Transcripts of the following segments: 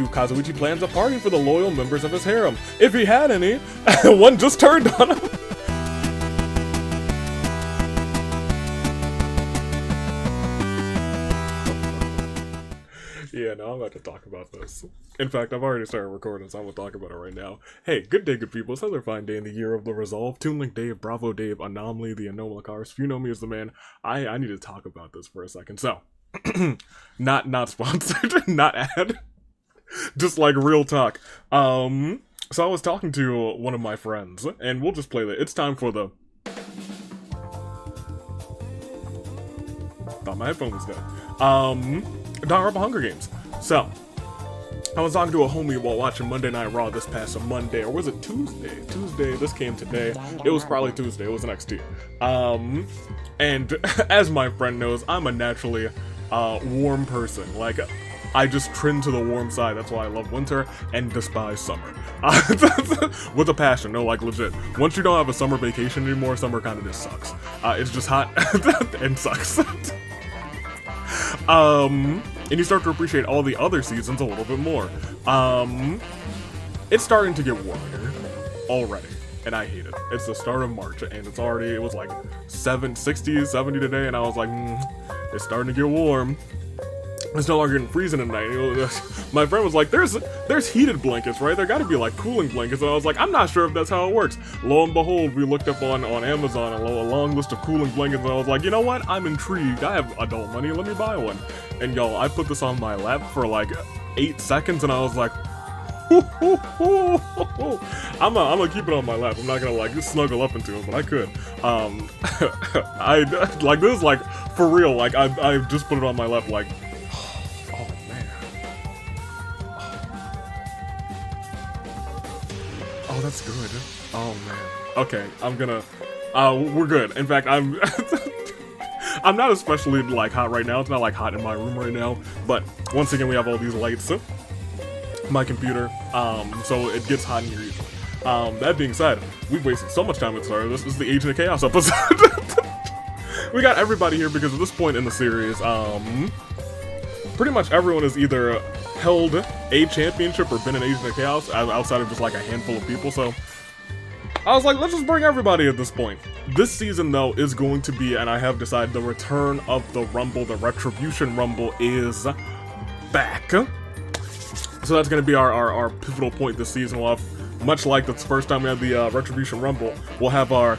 Kazuichi plans a party for the loyal members of his harem. If he had any, one just turned on him. Yeah, no, I'm about to talk about this. In fact, I've already started recording, so I'm going to talk about it right now. Hey, good day, good people. It's another fine day in the year of the Resolve. Toon Link Dave, Bravo Dave, Anomaly, the Anomaly Cars. If you know me as the man, I need to talk about this for a second. So, not sponsored, not ad. Just like real talk. So I was talking to one of my friends, and we'll just play that. It's time for the... Thought my headphone was dead. Danganronpa Hunger Games. So, I was talking to a homie while watching Monday Night Raw this past Monday, or was it Tuesday? This came today. It was probably Tuesday, it was NXT. And as my friend knows, I'm a naturally warm person. Like, I just trend to the warm side. That's why I love winter and despise summer. With a passion, no, like legit. Once you don't have a summer vacation anymore, summer kind of just sucks. It's just hot and sucks. And you start to appreciate all the other seasons a little bit more. It's starting to get warmer already, and I hate it. It's the start of March, and it was like 60, 70 today, and I was like, it's starting to get warm. It's no longer getting freezing at night. My friend was like, there's heated blankets, right? There gotta be like cooling blankets. And I was like, I'm not sure if that's how it works. Lo and behold, we looked up on Amazon a long list of cooling blankets, and I was like, you know what? I'm intrigued. I have adult money, let me buy one. And y'all, I put this on my lap for like 8 seconds, and I was like, I'm gonna keep it on my lap. I'm not gonna like just snuggle up into it, but I could. I like this, like for real. Like I just put it on my lap, like. Oh, that's good. Oh, man. Okay, I'm gonna... we're good. In fact, I'm... I'm not especially, like, hot right now. It's not, like, hot in my room right now. But, once again, we have all these lights. My computer. So it gets hot in here easily. That being said, we've wasted so much time at the start. This is the Agent of Chaos episode. We got everybody here because at this point in the series, pretty much everyone is either... held a championship or been an Agent of Chaos outside of just like a handful of people, so I was like, let's just bring everybody at this point. This season though is going to be, and I have decided, the return of the Rumble. The Retribution Rumble is back. So that's going to be our pivotal point this season. We'll have, much like the first time we had the Retribution Rumble, we'll have our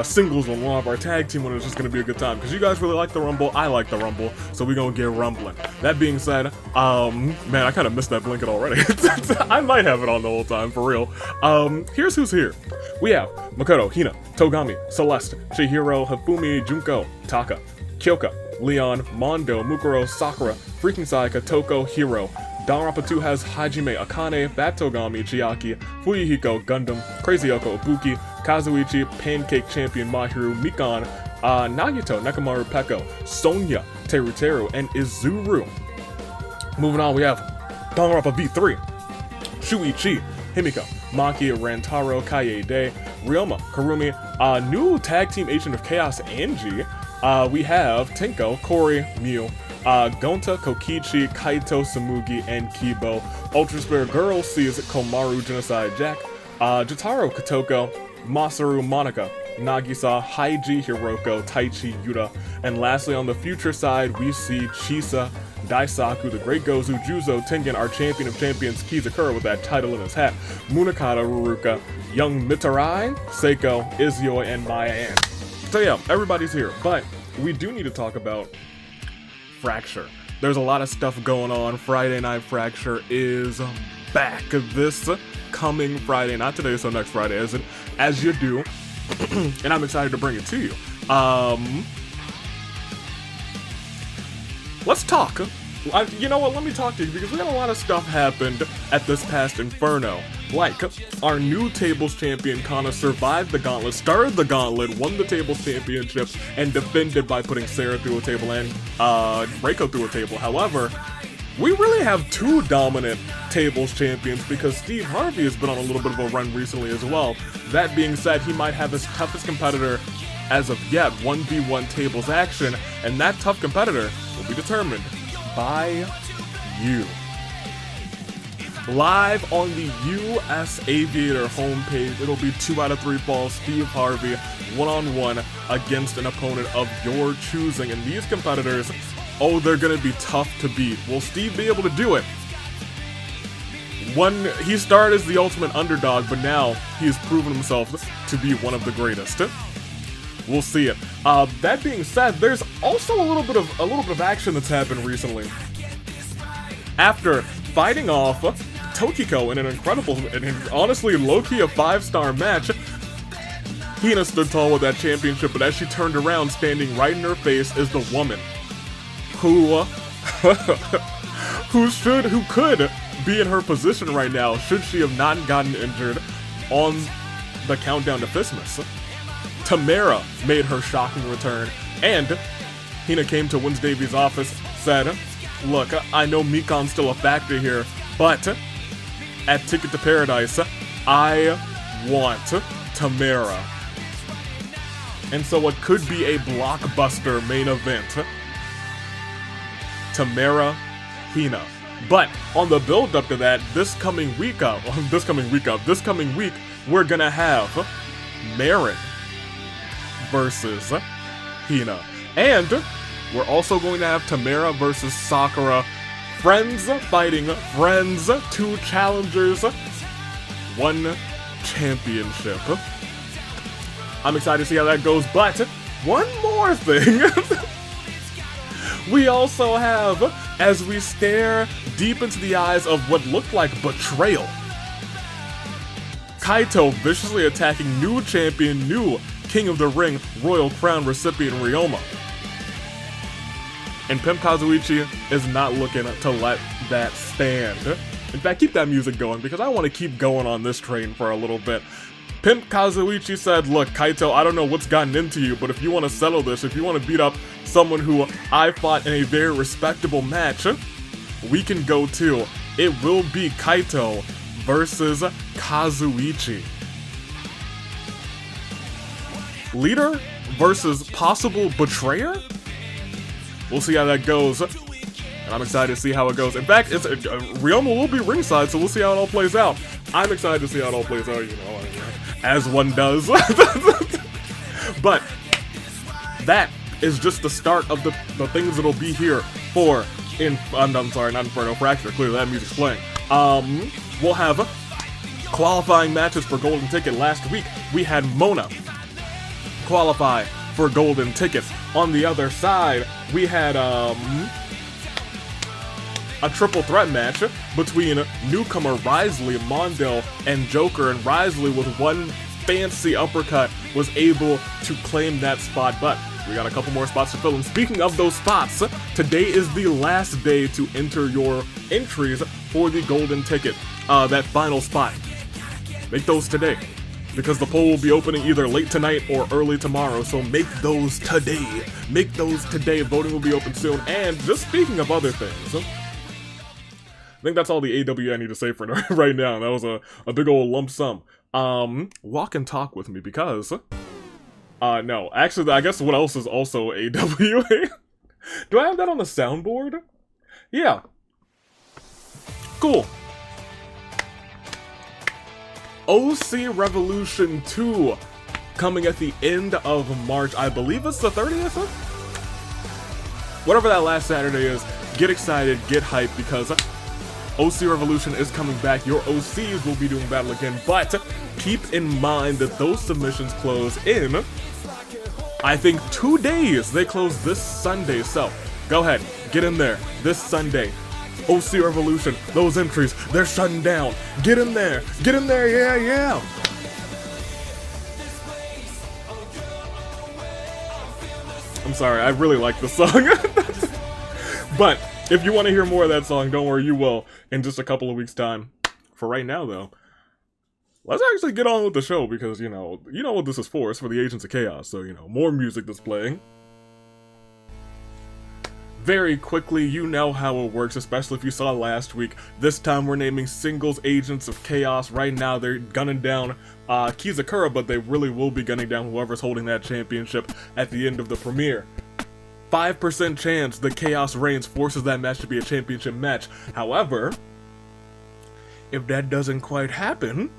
singles one, we'll have our tag team one. It's just going to be a good time, because you guys really like the Rumble, I like the Rumble, so we're going to get rumbling. That being said, man, I kind of missed that blanket already. I might have it on the whole time, for real. Here's who's here. We have Makoto, Hina, Togami, Celeste, Chihiro, Hifumi, Junko, Taka, Kyoka, Leon, Mondo, Mukuro, Sakura, Freaking Sayaka, Toko, Hiro. Danganronpa 2 has Hajime, Akane, Bat Togami, Chiaki, Fuyuhiko, Gundam, Crazy Yoko, Ibuki, Kazuichi, Pancake Champion Mahiru, Mikan, Nagito, Nekomaru Peko, Sonya, Teruteru, and Izuru. Moving on, we have Danganronpa V3, Shuichi, Himiko, Maki, Rantaro, Kaede, Ryoma, Karumi, new tag team Agent of Chaos, Angie. We have Tenko, Kori, Mew, Gonta, Kokichi, Kaito, Samugi, and Kibo. Ultra Spirit Girl sees Komaru, Genocide Jack, Jotaro, Kotoko, Masaru, Monica, Nagisa, Haiji, Hiroko, Taichi, Yuta, and lastly on the future side we see Chisa, Daisaku, the Great Gozu, Juzo, Tengen, our champion of champions, Kizakura with that title in his hat, Munakata, Ruruka, Young Mitarai, Seiko, Izio, and Maya Ann. So yeah, everybody's here, but we do need to talk about Fracture. There's a lot of stuff going on. Friday Night Fracture is back this coming Friday, not today, so next Friday, as you do, and I'm excited to bring it to you. Let's talk. You know what, let me talk to you, because we got a lot of stuff happened at this past Inferno. Like, our new Tables Champion Kana survived the gauntlet, started the gauntlet, won the Tables Championship, and defended by putting Sarah through a table and Reiko through a table. However, we really have two dominant Tables Champions, because Steve Harvey has been on a little bit of a run recently as well. That being said, he might have his toughest competitor as of yet, 1v1 Tables action, and that tough competitor will be determined by you. live on the US Aviator homepage. It'll be 2 out of 3 falls, Steve Harvey, one-on-one against an opponent of your choosing. And these competitors, oh, they're gonna be tough to beat. Will Steve be able to do it? He started as the ultimate underdog, but now he's proven himself to be one of the greatest. We'll see it. That being said, there's also a little bit of action that's happened recently. After fighting off Tokiko in an incredible and honestly low-key a 5-star match, Hina stood tall with that championship, but as she turned around, standing right in her face is the woman who could be in her position right now should she have not gotten injured on the countdown to Christmas. Tamara made her shocking return, and Hina came to Wins Davies' office, said, "Look, I know Mikon's still a factor here, but at Ticket to Paradise, I want Tamara." And so it could be a blockbuster main event. Tamara, Hina. But on the build up to that, this coming week, we're gonna have Marin versus Hina. And we're also going to have Tamara versus Sakura. Friends fighting friends, 2 challengers, 1 championship. I'm excited to see how that goes, but one more thing. We also have, as we stare deep into the eyes of what looked like betrayal, Kaito viciously attacking new champion, new King of the Ring Royal Crown recipient Ryoma. And Pimp Kazuichi is not looking to let that stand. In fact, keep that music going because I want to keep going on this train for a little bit. Pimp Kazuichi said, "Look, Kaito, I don't know what's gotten into you, but if you want to settle this, if you want to beat up someone who I fought in a very respectable match, we can go too. It will be Kaito versus Kazuichi. Leader versus possible betrayer? We'll see how that goes, and I'm excited to see how it goes. In fact, Ryoma will be ringside, so we'll see how it all plays out. I'm excited to see how it all plays out, you know, as one does. But that is just the start of the things that'll be here for I'm sorry, not Inferno Fracture. Clearly that music's playing. We'll have qualifying matches for Golden Ticket. Last week we had Mona qualify for Golden Ticket. On the other side, we had a triple threat match between newcomer Risley, Mondale, and Joker, and Risley with one fancy uppercut was able to claim that spot, but we got a couple more spots to fill. And speaking of those spots, today is the last day to enter your entries for the Golden Ticket, that final spot. Make those today, because the poll will be opening either late tonight or early tomorrow, so make those today. Make those today. Voting will be open soon. And just speaking of other things, I think that's all the AW I need to say for right now. That was a big old lump sum. Walk and talk with me, because no, actually, I guess what else is also AWA? Do I have that on the soundboard? Yeah. Cool. OC Revolution 2 coming at the end of March. I believe it's the 30th? Whatever that last Saturday is, get excited, get hyped, because OC Revolution is coming back. Your OCs will be doing battle again, but keep in mind that those submissions close in, I think, 2 days. They close this Sunday, so go ahead, get in there this Sunday. OC Revolution, those entries, they're shutting down. Get in there, yeah, yeah. I'm sorry, I really like the song. But if you want to hear more of that song, don't worry, you will in just a couple of weeks' time. For right now, though, let's actually get on with the show, because, you know what this is for. It's for the Agents of Chaos, so, more music that's playing. Very quickly, you know how it works, especially if you saw last week. This time we're naming singles Agents of Chaos. Right now they're gunning down Kizakura, but they really will be gunning down whoever's holding that championship at the end of the premiere. 5% chance the Chaos Reigns forces that match to be a championship match. However, If that doesn't quite happen,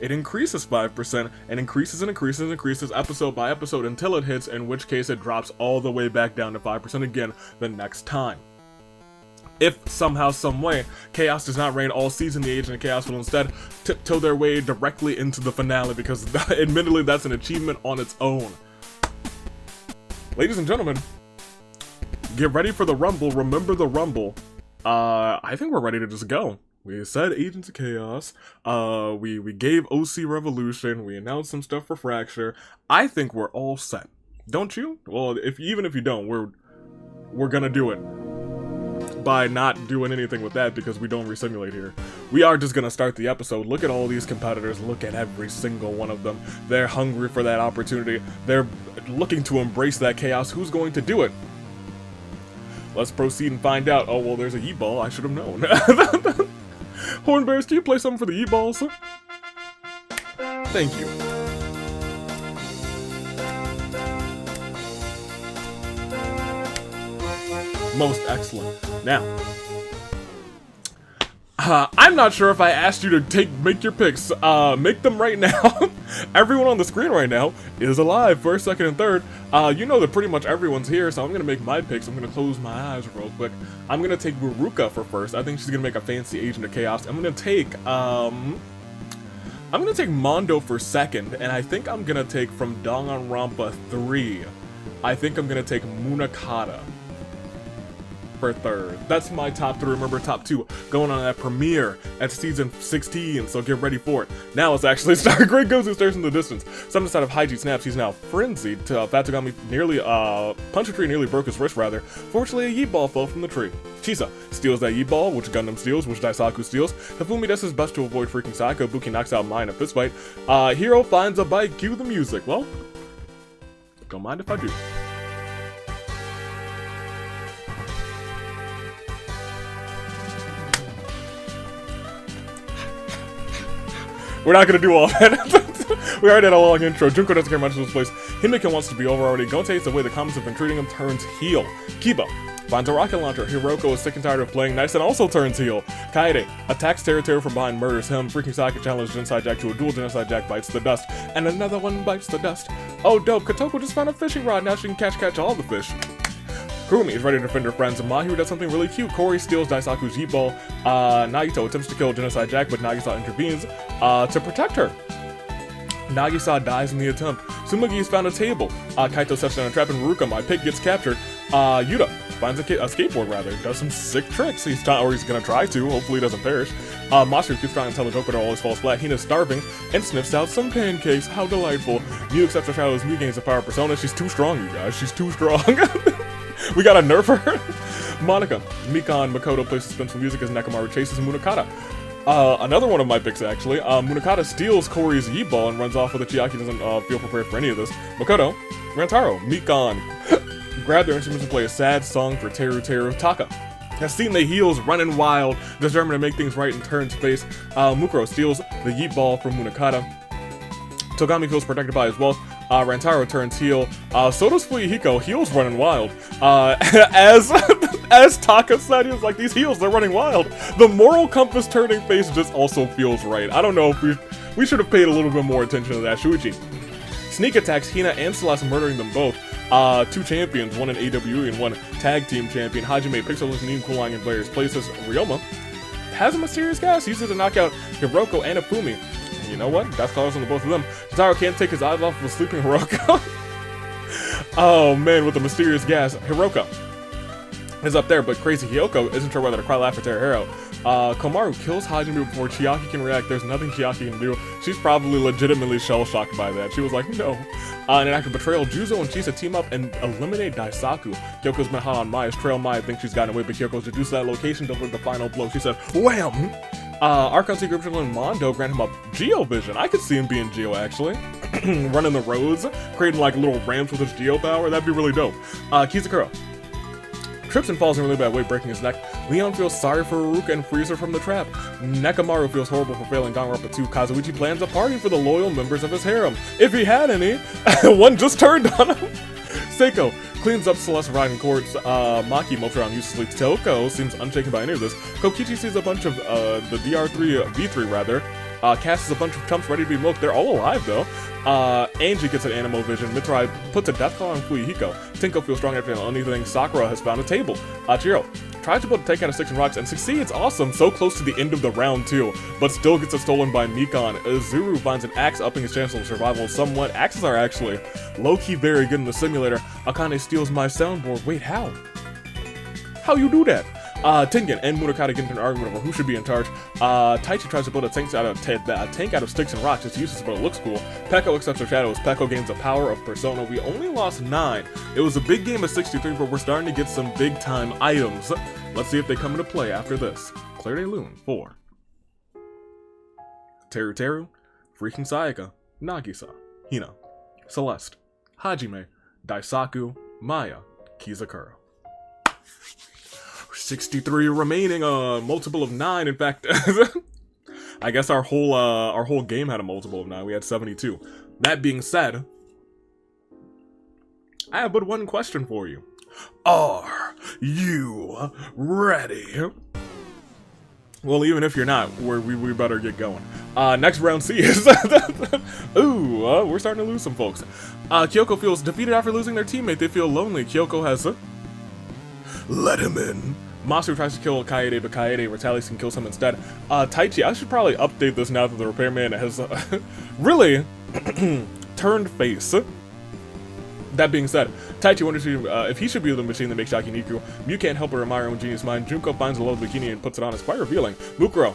it increases 5% and increases and increases and increases episode by episode until it hits, in which case it drops all the way back down to 5% again the next time. If somehow, some way, chaos does not reign all season, the Agent of Chaos will instead tiptoe their way directly into the finale, because admittedly that's an achievement on its own. Ladies and gentlemen, get ready for the Rumble. Remember the Rumble. I think we're ready to just go. We said Agents of Chaos, we gave OC Revolution, we announced some stuff for Fracture. I think we're all set. Don't you? Well, even if you don't, we're gonna do it by not doing anything with that, because we don't resimulate here. We are just gonna start the episode. Look at all these competitors, look at every single one of them. They're hungry for that opportunity. They're looking to embrace that chaos. Who's going to do it? Let's proceed and find out. Oh, well, there's a Yeet-Ball. I should have known. Hornbears, can you play something for the Yeet-Balls? Thank you. Most excellent. Now, I'm not sure if I asked you to make your picks. Make them right now. Everyone on the screen right now is alive, first, second, and third. You know that pretty much everyone's here, so I'm gonna make my picks. I'm gonna close my eyes real quick. I'm gonna take Ruruka for first. I think she's gonna make a fancy Agent of Chaos. I'm gonna take Mondo for second, and I think I'm gonna take from Danganronpa 3. I think I'm gonna take Munakata for third. That's my top three. Remember, top two going on that premiere at season 16, so get ready for it. Now let's actually start. Great Gozu stares in the distance. Some side of Haiji snaps. He's now frenzied. Fatogami nearly punched a tree, nearly broke his wrist rather. Fortunately, a Yeet-Ball fell from the tree. Chisa steals that Yeet-Ball, which Gundam steals, which Daisaku steals. Hifumi does his best to avoid freaking Saiko. Buki knocks out Mai in a fistfight. Hero finds a bike. Cue the music. Well, don't mind if I do. We're not gonna do all that. We already had a long intro. Junko doesn't care much of this place. Himika wants to be over already. Gonte is the way the comments have been treating him, turns heel. Kiba finds a rocket launcher. Hiroko is sick and tired of playing nice and also turns heel. Kaede attacks Teru from behind, murders him. Freaking Saki challenges Genocide Jack to a duel. Genocide Jack bites the dust. And another one bites the dust. Oh dope, Kotoko just found a fishing rod. Now she can catch all the fish. Kurumi is ready to defend her friends, and Mahiru does something really cute. Kori steals Daisaku's Yeet-Ball. Nagito attempts to kill Genocide Jack, but Nagisa intervenes to protect her. Nagisa dies in the attempt. Tsumugi has found a table. Kaito steps down a trap, and Ruruka, my pig, gets captured. Yuta finds a skateboard, rather. Does some sick tricks. He's gonna try to. Hopefully he doesn't perish. Masaru keeps trying to tell the joke, but it always falls flat. Hina's starving and sniffs out some pancakes. How delightful. Mew accepts her child's Mew gains a power persona. She's too strong, you guys. She's too strong. We gotta nerf her. Monica, Mika and Makoto play suspenseful music as Nekomaru chases Munakata. Another one of my picks, actually. Munakata steals Kori's Yeet-Ball and runs off with a Chiaki. Doesn't feel prepared for any of this. Makoto, Rantaro, Mikan grab their instruments and play a sad song for Teru. Taka has seen the heels running wild, determined to make things right and turns face. Mukuro steals the Yeet-Ball from Munakata. Togami feels protected by his wealth. Rantaro turns heel. So does Fuyuhiko. Heels running wild. As Taka said, he was like, these heels, they're running wild. The moral compass turning face just also feels right. I don't know if we should have paid a little bit more attention to that. Shuichi sneak attacks Hina and Celeste, murdering them both. Two champions, one an AWE and one tag team champion. Hajime picks up Listening Cooling in various places. Ryoma has a mysterious gas, uses to knock out Hiroko and Ifumi. You know what? That's colors on the both of them. Taro can't take his eyes off of a sleeping Hiroko. Oh man, with the mysterious gas. Hiroko is up there, but crazy Hiyoko isn't sure whether to cry, laugh, or tear her hair out. Komaru kills Hajime before Chiaki can react. There's nothing Chiaki can do. She's probably legitimately shell-shocked by that. She was like, no. In an act of betrayal, Juzo and Chisa team up and eliminate Daisaku. Kyoko's been hot on Maya's trail. Maya thinks she's gotten away, but Kyoko's reduced to that location, delivered the final blow. She said, wham! Archon Secret and Mondo grant him a Geo Vision. I could see him being Geo, actually. Running the roads, creating like little ramps with his Geo power. That'd be really dope. Kizakuro trips and falls in a really bad way, breaking his neck. Leon feels sorry for Ruruka and frees her from the trap. Nekomaru feels horrible for failing Danganronpa 2. Kazuichi plans a party for the loyal members of his harem. If he had any, one just turned on him. Seiko cleans up Celeste riding courts. Maki mopes around uselessly. Toko seems unshaken by any of this. Kokichi sees a bunch of the DR3 V3 rather. Casts a bunch of chumps ready to be milked. They're all alive though. Angie gets an animal vision. Mitrai puts a death call on Fuyuhiko. Tinko feels strong after anything. Sakura has found a table. Chiro tries to put a take out of sticks and rocks and succeeds. Awesome. So close to the end of the round too, but still gets it stolen by Nikon. Zuru finds an axe, upping his chances of survival somewhat. Axes are actually low-key very good in the simulator. Akane steals my soundboard. Wait, how? How you do that? Tengen and Murakata get into an argument over who should be in charge. Taichi tries to build a tank out of sticks and rocks. It's useless, but it looks cool. Pekko accepts her shadows. Pekko gains the power of Persona. We only lost 9. It was a big game of 63, but we're starting to get some big-time items. Let's see if they come into play after this. Claire de Lune 4. Teru Teru, Freaking Sayaka, Nagisa, Hina, Celeste, Hajime, Daisaku, Maya, Kizakura. 63 remaining, multiple of 9. In fact, I guess our whole game had a multiple of 9. We had 72. That being said, I have but one question for you. Are you ready? Well, even if you're not, we better get going. Next round C is... Ooh, we're starting to lose some folks. Kyoko feels defeated after losing their teammate. They feel lonely. Kyoko has... let him in. Masaru tries to kill Kaede, but Kaede retaliates and kills him instead. Taichi, I should probably update this now that the repairman has really turned face. That being said, Taichi wonders if he should be the machine that makes Yakiniku. Mew can't help but admire her own genius mind. Junko finds a low bikini and puts it on. It's quite revealing. Mukuro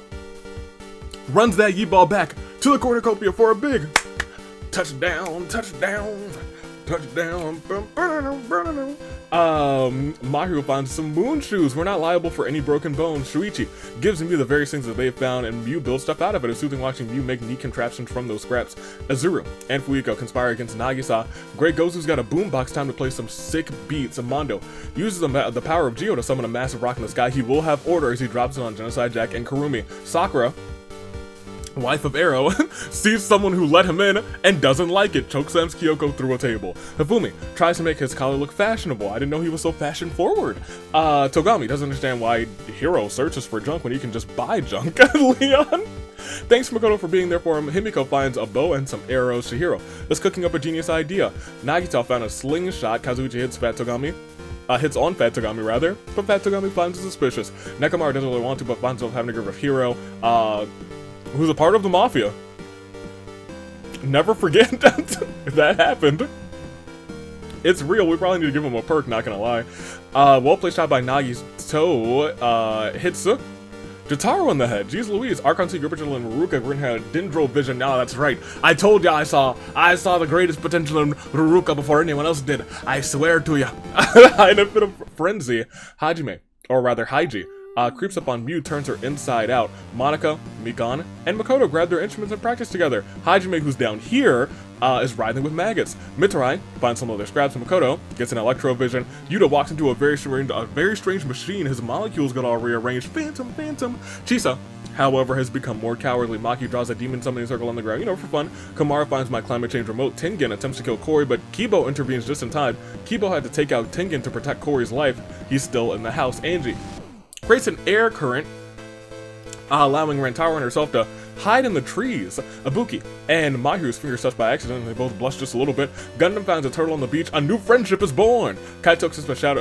runs that Yi-ball back to the cornucopia for a big touchdown, touchdown, touchdown. Mahiru finds some moon shoes. We're not liable for any broken bones. Shuichi gives Mew the various things that they've found, and Mew builds stuff out of it. It's soothing watching Mew make neat contraptions from those scraps. Azuru and Fuyuhiko conspire against Nagisa. Great Gozu's got a boombox, time to play some sick beats. Mondo uses the power of Geo to summon a massive rock in the sky. He will have order as he drops it on Genocide Jack and Kurumi. Sakura, wife of Arrow, sees someone who let him in and doesn't like it. Chokeslams Kyoko through a table. Hifumi tries to make his collar look fashionable. I didn't know he was so fashion forward. Togami doesn't understand why Hiro searches for junk when he can just buy junk. Leon thanks Makoto for being there for him. Himiko finds a bow and some arrows. Shihiro is cooking up a genius idea. Nagita found a slingshot. Kazuichi hits on Fat Togami rather, but Fat Togami finds it suspicious. Nekomaru doesn't really want to, but finds himself having to get rid of Hiro. Who's a part of the Mafia. Never forget that happened. It's real, we probably need to give him a perk, not gonna lie. Well-placed shot by Nagi's toe, hits Jotaro in the head. Jeez Louise, Archon C, Grippergel, and Ruruka Green had Dendro Vision. Now that's right. I told ya I saw the greatest potential in Ruruka before anyone else did. I swear to ya. In a bit of frenzy, Hajime, or rather Haiji, creeps up on Mew, turns her inside out. Monica, Mikan, and Makoto grab their instruments and practice together. Hajime, who's down here, is writhing with maggots. Mitsurai finds some of their scraps, and Makoto gets an electro-vision. Yuta walks into a very strange machine. His molecules got all rearranged. Phantom. Chisa, however, has become more cowardly. Maki draws a demon summoning circle on the ground, for fun. Kamara finds my climate change remote. Tengen attempts to kill Kori, but Kibo intervenes just in time. Kibo had to take out Tengen to protect Kori's life. He's still in the house. Angie creates an air current, allowing Rantaro and herself to hide in the trees. Ibuki and Mahiru's fingers touch by accident, and they both blush just a little bit. Gundam finds a turtle on the beach. A new friendship is born. Kaito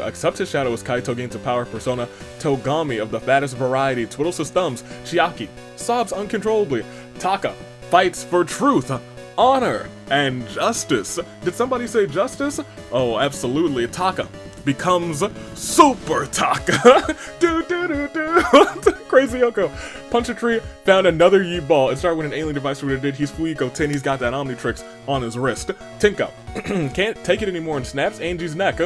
accepts his shadow as Kaito gains a power persona. Togami, of the fattest variety, twiddles his thumbs. Chiaki sobs uncontrollably. Taka fights for truth, honor, and justice. Did somebody say justice? Oh, absolutely. Taka becomes Super Taka. Crazy Yoko. Punch a tree, found another Yi ball. It started with an alien device. What it did, he's Fuyuhiko 10. He's got that Omnitrix on his wrist. Tinko can't take it anymore and snaps Angie's neck.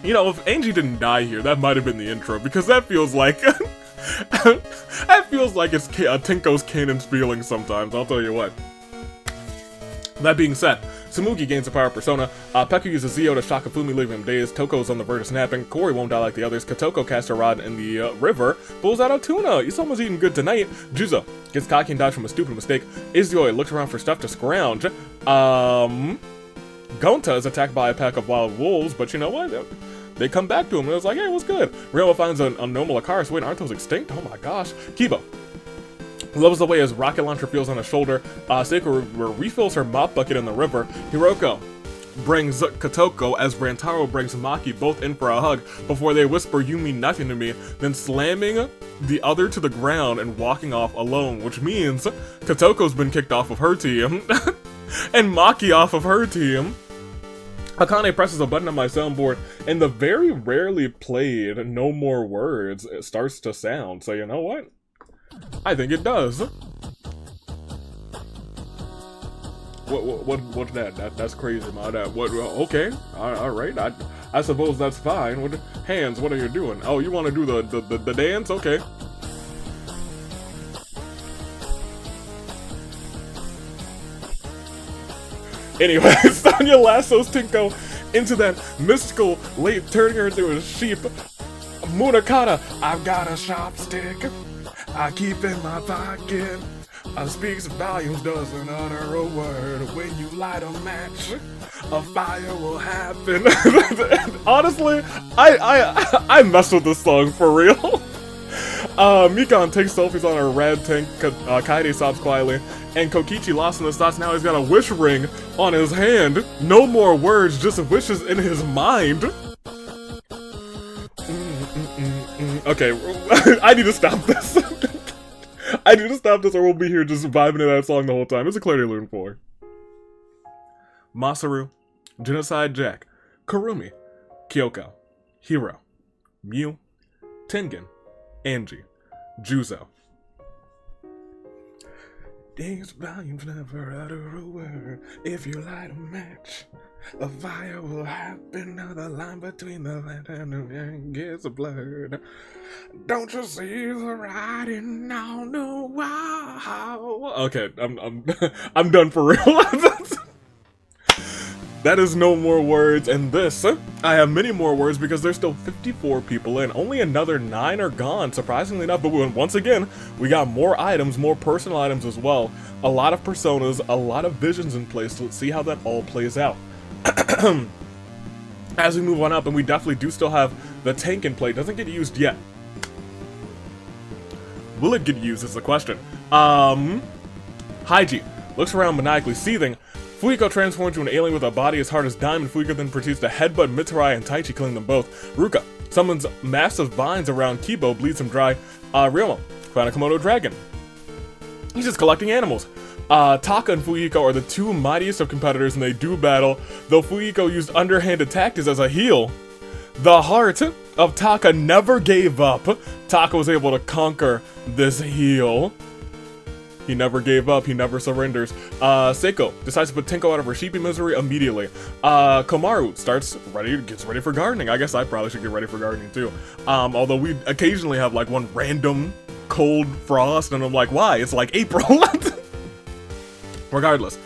If Angie didn't die here, that might have been the intro, because that feels like that feels like it's Tinko's Kanan's feeling sometimes, I'll tell you what. That being said, Samugi gains a power persona. Pekka uses Zio to shock Kafumi, leaving him dazed. Toko's on the verge of snapping. Kori won't die like the others. Kotoko casts a rod in the river, pulls out a tuna. Isamu's eating good tonight. Juzo gets cocky and dies from a stupid mistake. Izuyoi looks around for stuff to scrounge. Gonta is attacked by a pack of wild wolves, but you know what? They come back to him and it's like, hey, what's good? Ryoma finds an normal Akaris. Wait, aren't those extinct? Oh my gosh. Kiba levels away as rocket launcher feels on his shoulder. Seiko refills her mop bucket in the river. Hiroko brings Kotoko as Rantaro brings Maki both in for a hug before they whisper, "You mean nothing to me," then slamming the other to the ground and walking off alone, which means Kotoko's been kicked off of her team and Maki off of her team. Akane presses a button on my soundboard and the very rarely played "No More Words" it starts to sound, so you know what? I think it does. What's that? That's crazy, my dad. What? Okay, all right. I suppose that's fine. What, hands? What are you doing? Oh, you want to do the dance? Okay. Anyway, Sonya lassos Tinko into that mystical lake, turning her into a sheep. Munakata, I've got a sharp stick I keep in my pocket. Speaks volumes, doesn't utter a word. When you light a match, a fire will happen. Honestly, I messed with this song for real. Mikan takes selfies on her red tank. Kaede sobs quietly, and Kokichi lost in the thoughts. Now he's got a wish ring on his hand. No more words, just wishes in his mind. Okay, I need to stop this. I need to stop this or we'll be here just vibing to that song the whole time. It's a Clarity Lune 4. Masaru, Genocide Jack, Kurumi, Kyoko, Hiro, Mew, Tengen, Angie, Juzo. These volumes never utter a word. If you light a match, a fire will happen. Now the line between the lantern and gets blurred. Don't you see the writing on the wall? Okay, I'm done for real. That is No More Words, and this, I have many more words because there's still 54 people in. Only another 9 are gone, surprisingly enough, but once again, we got more items, more personal items as well. A lot of personas, a lot of visions in place, so let's see how that all plays out. As we move on up, and we definitely do still have the tank in play, doesn't get used yet. Will it get used is the question. Haiji looks around maniacally seething. Fuyiko transforms into an alien with a body as hard as diamond. Fuyiko then proceeds to headbutt Mitsurai and Taichi, killing them both. Ruka summons massive vines around Kibo, bleeds him dry. Ryoma found a Komodo dragon. He's just collecting animals. Taka and Fuyiko are the two mightiest of competitors, and they do battle, though Fuyiko used underhanded tactics as a heal. The heart of Taka never gave up. Taka was able to conquer this heal. He never gave up, he never surrenders. Seiko decides to put Tenko out of her sheepy misery immediately. Komaru gets ready for gardening. I guess I probably should get ready for gardening too. Although we occasionally have like one random cold frost, and I'm like, why? It's like April. Regardless,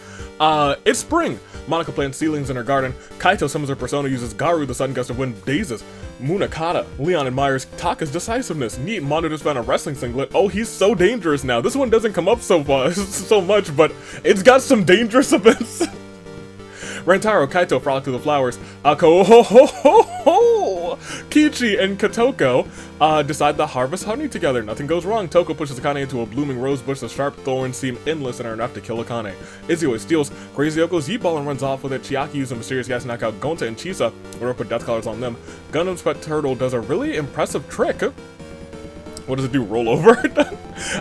it's spring. Monica plants seedlings in her garden. Kaito summons her persona, uses Garu, the sudden gust of wind, dazes. Munakata. Leon admires Taka's decisiveness. Neat, Mondo just found a wrestling singlet. Oh, he's so dangerous now. This one doesn't come up so much, but it's got some dangerous events. Rantaro, Kaito frolic through the flowers. Kichi and Kotoko decide to harvest honey together. Nothing goes wrong. Toko pushes Akane into a blooming rose bush. The sharp thorns seem endless and are enough to kill Akane. Izuyoi steals Crazy Yoko's Z-ball and runs off with it. Chiaki uses a mysterious gas to knock out Gonta and Chisa. Or put death collars on them. Gundam's pet turtle does a really impressive trick. What does it do, roll over?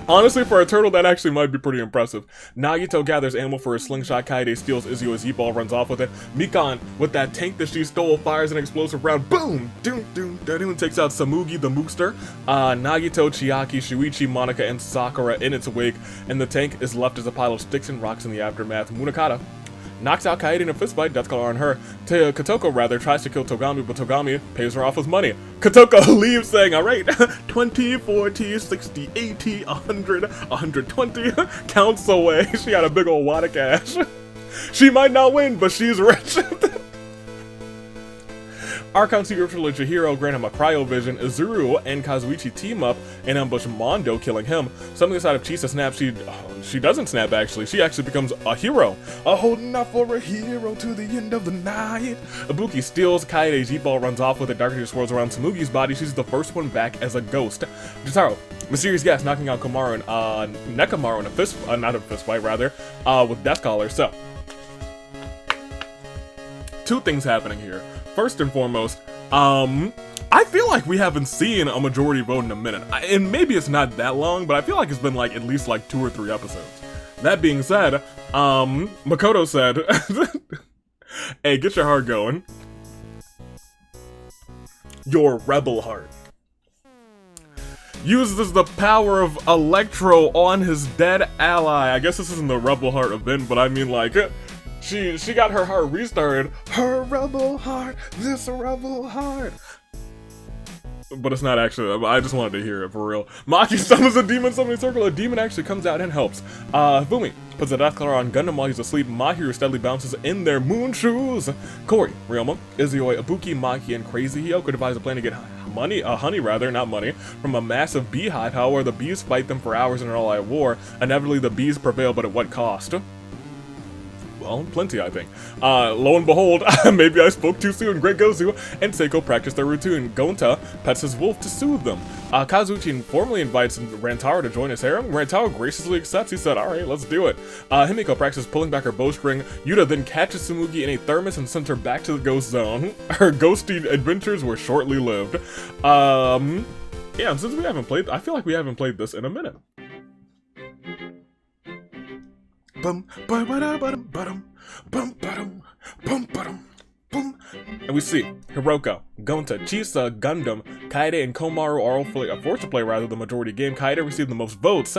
Honestly, for a turtle, that actually might be pretty impressive. Nagito gathers ammo for his slingshot. Kaede steals Izuyo's Z-ball, runs off with it. Mikan, with that tank that she stole, fires an explosive round. Boom! Doom, doom, doom, takes out Samugi the Mookster. Nagito, Chiaki, Shuichi, Monica, and Sakura in its wake, and the tank is left as a pile of sticks and rocks in the aftermath. Munakata knocks out Kaede in a fistfight, death collar on her. Kotoko, rather, tries to kill Togami, but Togami pays her off with money. Kotoko leaves saying, alright, 20, 40, 60, 80, 100, 120, counts away. She got a big old wad of cash. She might not win, but she's rich. Archon secret for Chihiro grant him a cryovision. Izuru and Kazuichi team up and ambush Mondo, killing him. Something inside of Chisa snaps. She doesn't snap actually. She actually becomes a hero. Holding out for a hero to the end of the night. Ibuki steals Kaede's G-ball, runs off with it. Darkness swirls around Tsurugi's body. She's the first one back as a ghost. Jotaro, mysterious gas knocking out Komaru and Nekomaru in a fist, not a fist fight rather, with Death Collar. So, two things happening here. First and foremost, I feel like we haven't seen a majority vote in a minute. And maybe it's not that long, but I feel like it's been like at least like 2 or 3 episodes. That being said, Makoto said, hey, get your heart going. Your rebel heart. Uses the power of Electro on his dead ally. I guess this isn't the rebel heart event, but I mean like, she got her heart restarted. Her rebel heart, this rebel heart. But it's not actually, I just wanted to hear it for real. Maki summons a demon summoning circle. A demon actually comes out and helps. Fumi puts a death collar on Gundam while he's asleep. Mahiru steadily bounces in their moon shoes. Kori, Ryoma, Izuyoi, Ibuki, Maki, and Crazy Hiyoko devise a plan to get honey rather, not money, from a massive beehive. However, the bees fight them for hours in an all-out war. Inevitably, the bees prevail, but at what cost? Well, plenty, I think. Lo and behold, maybe I spoke too soon. Great Gozu and Seiko practice their routine. Gonta pets his wolf to soothe them. Kazuichi informally invites Rantaro to join his harem. Rantaro graciously accepts. He said, alright, let's do it. Himiko practices pulling back her bowstring. Yuta then catches Tsumugi in a thermos and sends her back to the ghost zone. Her ghosty adventures were shortly lived. Yeah, and since we haven't played, I feel like we haven't played this in a minute. Bum, ba ba da ba dum ba dum, bum ba dum, bum ba dum, bum. And we see Hiroko, Gonta, Chisa, Gundam, Kaede, and Komaru are all forced to play the majority game. Kaede received the most votes,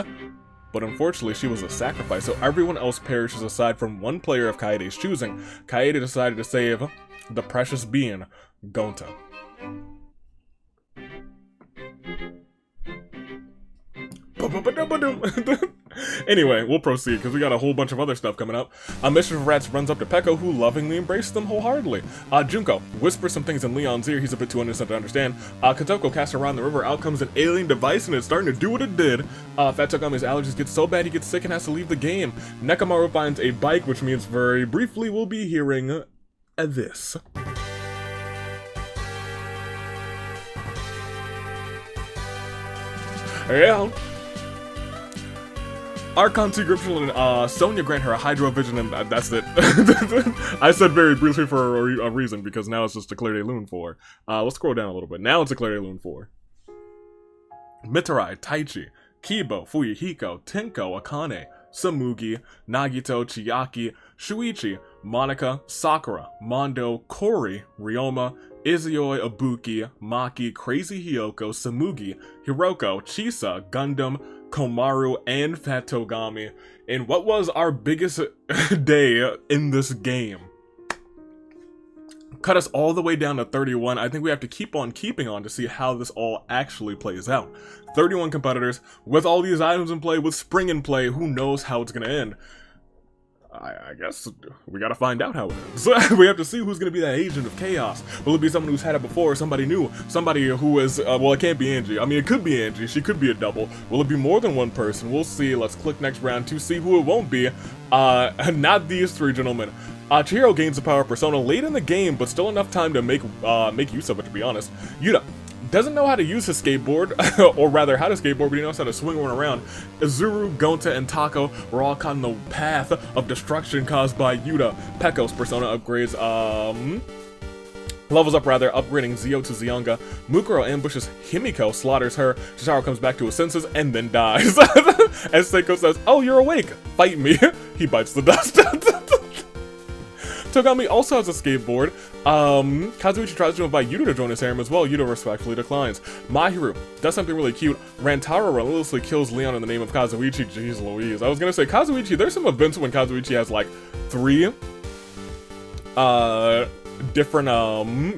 but unfortunately she was a sacrifice, so everyone else perishes aside from one player of Kaede's choosing. Kaede decided to save the precious being, Gonta. Anyway, we'll proceed, because we got a whole bunch of other stuff coming up. Mischief Rats runs up to Peko, who lovingly embraces them wholeheartedly. Junko whispers some things in Leon's ear. He's a bit too innocent to understand. Kotoko casts around the river. Out comes an alien device, and it's starting to do what it did. Fat Togami's allergies get so bad he gets sick and has to leave the game. Nekomaru finds a bike, which means very briefly we'll be hearing this. Yeah. Archon Secret and Sonya grant her a Hydro Vision, and that's it. I said very briefly for a reason, because now it's just Declared a Loon 4. Let's scroll down a little bit. Now it's Declared a Loon 4. Mitarai, Taichi, Kibo, Fuyuhiko, Tenko, Akane, Tsurugi, Nagito, Chiaki, Shuichi, Monica, Sakura, Mondo, Kori, Ryoma, Izuyoi, Ibuki, Maki, Crazy Hiyoko, Tsurugi, Hiroko, Chisa, Gundam, Komaru, and Fat Togami in what was our biggest day in this game. Cut us all the way down to 31. I think we have to keep on keeping on to see how this all actually plays out. 31 competitors, with all these items in play, with spring in play, who knows how it's gonna end. I guess we gotta find out how it is. We have to see who's gonna be that agent of chaos. Will it be someone who's had it before, somebody new, somebody who is, well, it can't be Angie. I mean, it could be Angie, she could be a double. Will it be more than one person? We'll see. Let's click next round to see who it won't be. Not these three gentlemen. Chihiro gains the power of Persona late in the game, but still enough time to make use of it, to be honest. Yuta doesn't know how to use his skateboard, or rather how to skateboard, but he knows how to swing one around. Izuru, Gonta, and Tako were all caught in the path of destruction caused by Yuta. Peko's persona upgrades, levels up rather, upgrading Zio to Zionga. Mukuro ambushes Himiko, slaughters her. Chihiro comes back to his senses and then dies. As Seiko says, "Oh, you're awake, fight me." He bites the dust. Togami also has a skateboard. Kazuichi tries to invite Yuta to join his harem as well. Yuta respectfully declines. Mahiru does something really cute. Rantaro relentlessly kills Leon in the name of Kazuichi. Jeez Louise. I was gonna say Kazuichi, there's some events when Kazuichi has like 3 different